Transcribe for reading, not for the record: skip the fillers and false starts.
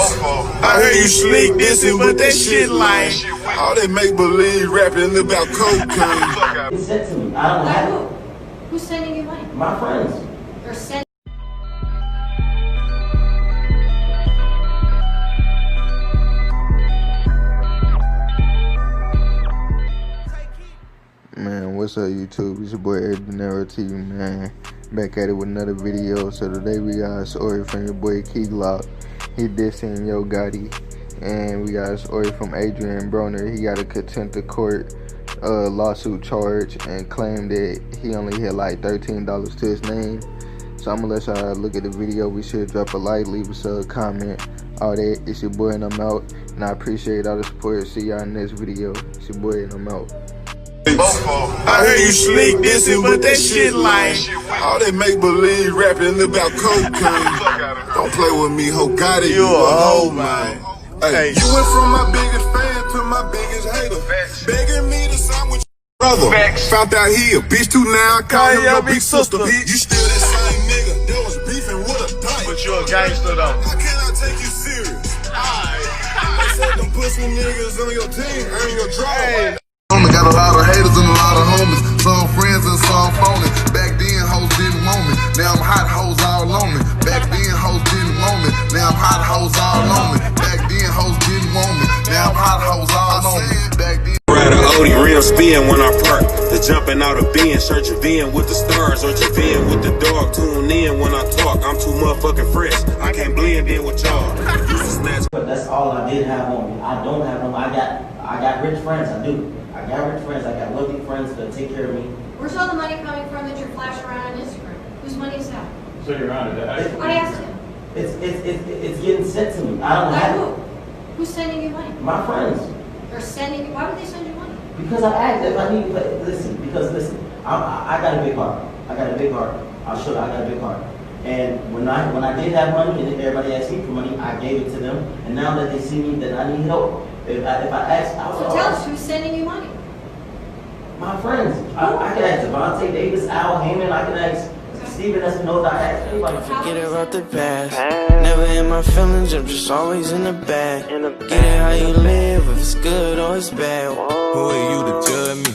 I heard you slick dissing, but that shit lame. All that make-believe rapping about cocaine. It's sent to me. I don't have it. Who's sending you money? My friends. They're sending. Man, what's up YouTube? It's your boy Adrien Broner TV, man. Back at it with another video. So today we got a story from your boy Glock. He dissing Gotti. And we got a story from Adrien Broner. He got a contempt of court lawsuit charge and claimed that he only had like $13 to his name. So I'm gonna let y'all look at the video. Be sure to drop a like, leave us a comment, all that. It's your boy and I'm out. And I appreciate all the support. See y'all in the next video. It's your boy and I'm out. I heard you slick dissing, but that shit lame. All that make-believe rapping about cocaine. Don't play with me, ho, Gotti, you a hoe, man. Hey, you went from my biggest fan to my biggest hater. Begging me to sign with your brother. Found out he a bitch too now, I call him your big sister. You still that same nigga that was beefing with a dyke. But you a gangster though. How can I take you serious? I said them pussy niggas on your team earn your drive. Got a lot of haters and a lot of homies, some friends and some phony. Back then hoes didn't want me, now I'm hot hoes all on me. Back then hoes didn't want me, now I'm hot hoes all on me. Back then hoes didn't want me, now I'm hot hoes all on me. Back then ride a Gotti, rim spin when I park. The jumping out of bin, searching VN with the stars, searching VN with the dog. Tune in when I talk, I'm too motherfucking fresh. I can't blend in with y'all. But that's all I did have on me. I don't have them. I got rich friends. I do. I got rich friends. I got wealthy friends that take care of me. Where's all the money coming from that you're flashing around on Instagram? Whose money is that? So you're on it. I asked him. It's getting sent to me. I don't have it. Who's sending you money? My friends. They're sending you. Why would they send you money? Because I asked if I need. Listen. I got a big heart. I got a big heart. I got a big heart. And when I did have money and everybody asked me for money, I gave it to them. And now that they see me that I need help, if I ask, So tell us who's sending you money. My friends. I can ask Devontae Davis, Al Heyman. I can ask Steven Espinosa. I ask anybody. Forget about the past. Never in my feelings. I'm just always in the bag. Get it how you live, if it's good or it's bad. Who are you to judge me?